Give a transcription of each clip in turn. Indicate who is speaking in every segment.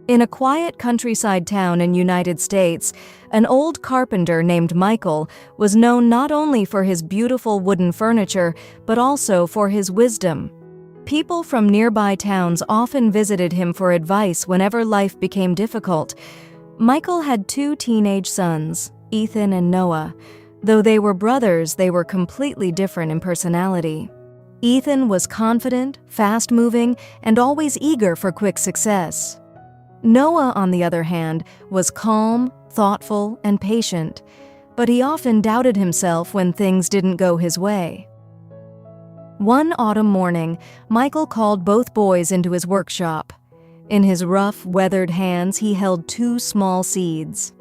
Speaker 1: In a quiet countryside town in United States, an old carpenter named Michael was known not only for his beautiful wooden furniture, but also for his wisdom. People from nearby towns often visited him for advice whenever life became difficult. Michael had 2 teenage sons, Ethan and Noah. Though they were brothers, they were completely different in personality. Ethan was confident, fast-moving, and always eager for quick success. Noah, on the other hand, was calm, thoughtful, and patient, but he often doubted himself when things didn't go his way. One autumn morning, Michael called both boys into his workshop. In his rough, weathered hands, he held 2 small seeds.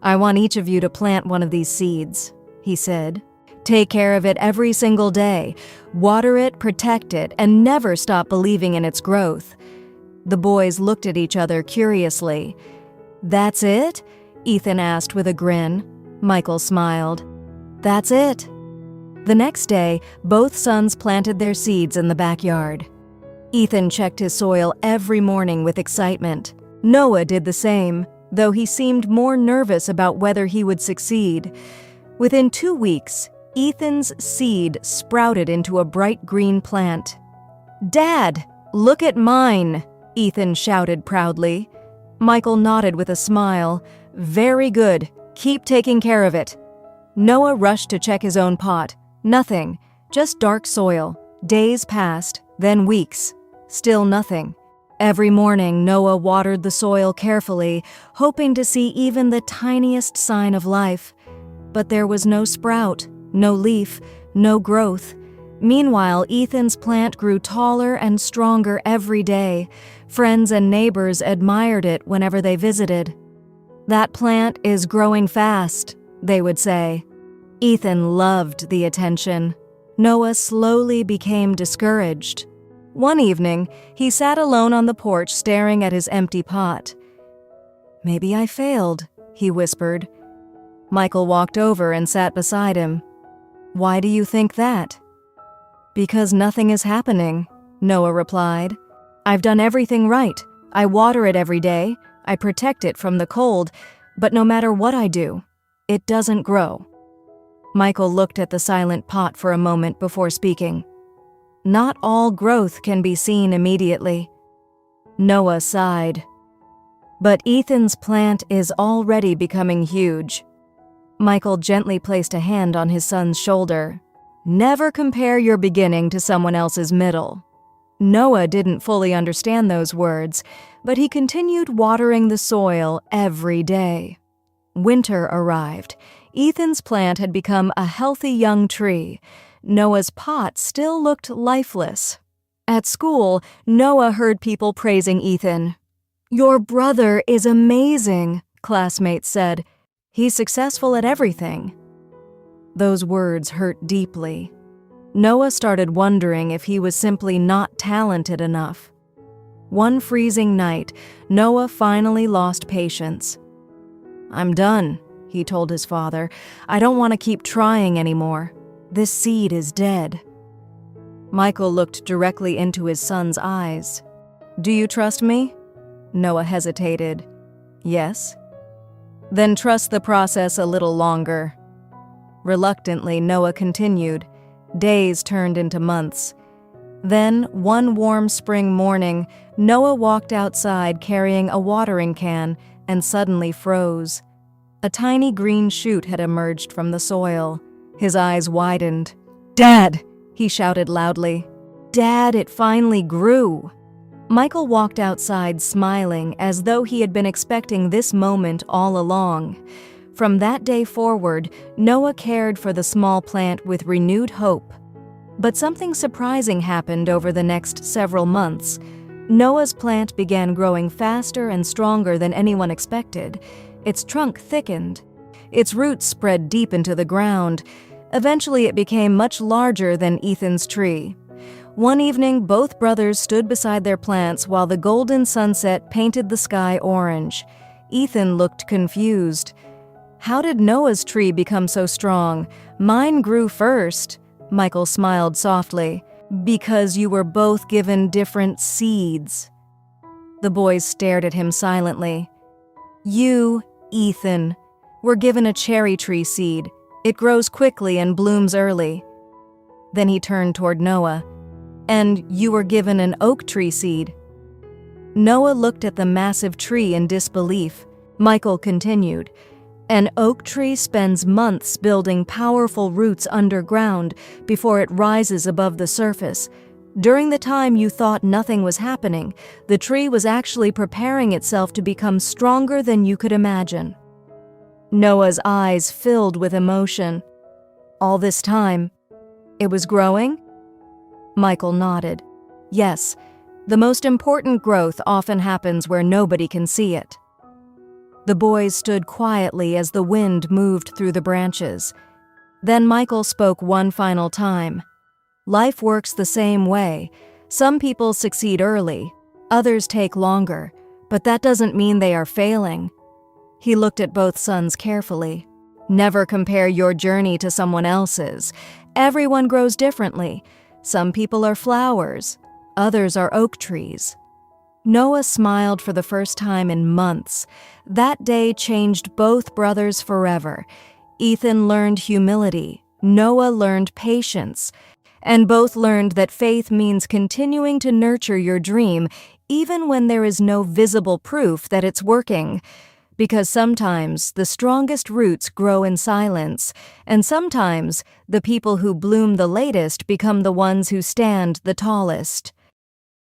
Speaker 1: "I want each of you to plant one of these seeds," he said. "Take care of it every single day. Water it, protect it, and never stop believing in its growth." The boys looked at each other curiously. "That's it?" Ethan asked with a grin. Michael smiled. "That's it." The next day, both sons planted their seeds in the backyard. Ethan checked his soil every morning with excitement. Noah did the same, though he seemed more nervous about whether he would succeed. Within 2 weeks, Ethan's seed sprouted into a bright green plant. "Dad, look at mine!" Ethan shouted proudly. Michael nodded with a smile. "Very good. Keep taking care of it." Noah rushed to check his own pot. Nothing, just dark soil. Days passed, then weeks. Still nothing. Every morning, Noah watered the soil carefully, hoping to see even the tiniest sign of life. But there was no sprout, no leaf, no growth. Meanwhile, Ethan's plant grew taller and stronger every day. Friends and neighbors admired it whenever they visited. "That plant is growing fast," they would say. Ethan loved the attention. Noah slowly became discouraged. One evening, he sat alone on the porch staring at his empty pot. "Maybe I failed," he whispered. Michael walked over and sat beside him. "Why do you think that?" "Because nothing is happening," Noah replied. "I've done everything right. I water it every day. I protect it from the cold. But no matter what I do, it doesn't grow." Michael looked at the silent pot for a moment before speaking. "Not all growth can be seen immediately." Noah sighed. "But Ethan's plant is already becoming huge." Michael gently placed a hand on his son's shoulder. "Never compare your beginning to someone else's middle." Noah didn't fully understand those words, but he continued watering the soil every day. Winter arrived. Ethan's plant had become a healthy young tree. Noah's pot still looked lifeless. At school, Noah heard people praising Ethan. "Your brother is amazing," classmates said. "He's successful at everything." Those words hurt deeply. Noah started wondering if he was simply not talented enough. One freezing night, Noah finally lost patience. "I'm done," he told his father. "I don't want to keep trying anymore. This seed is dead." Michael looked directly into his son's eyes. "Do you trust me?" Noah hesitated. "Yes." "Then trust the process a little longer." Reluctantly, Noah continued. Days turned into months. Then, one warm spring morning, Noah walked outside carrying a watering can and suddenly froze. A tiny green shoot had emerged from the soil. His eyes widened. "Dad!" he shouted loudly. "Dad, it finally grew!" Michael walked outside smiling as though he had been expecting this moment all along. From that day forward, Noah cared for the small plant with renewed hope. But something surprising happened over the next several months. Noah's plant began growing faster and stronger than anyone expected. Its trunk thickened. Its roots spread deep into the ground. Eventually, it became much larger than Ethan's tree. One evening, both brothers stood beside their plants while the golden sunset painted the sky orange. Ethan looked confused. "How did Noah's tree become so strong? Mine grew first." Michael smiled softly. "Because you were both given different seeds." The boys stared at him silently. You, Ethan, were given a cherry tree seed. It grows quickly and blooms early. Then he turned toward Noah. And you were given an oak tree seed. Noah looked at the massive tree in disbelief. Michael continued, An oak tree spends months building powerful roots underground before it rises above the surface. During the time you thought nothing was happening, the tree was actually preparing itself to become stronger than you could imagine. Noah's eyes filled with emotion. All this time, it was growing? Michael nodded. Yes, the most important growth often happens where nobody can see it. The boys stood quietly as the wind moved through the branches. Then Michael spoke one final time. Life works the same way. Some people succeed early, others take longer, but that doesn't mean they are failing. He looked at both sons carefully. Never compare your journey to someone else's. Everyone grows differently. Some people are flowers, others are oak trees. Noah smiled for the first time in months. That day changed both brothers forever. Ethan learned humility, Noah learned patience, and both learned that faith means continuing to nurture your dream even when there is no visible proof that it's working. Because sometimes the strongest roots grow in silence, and sometimes the people who bloom the latest become the ones who stand the tallest.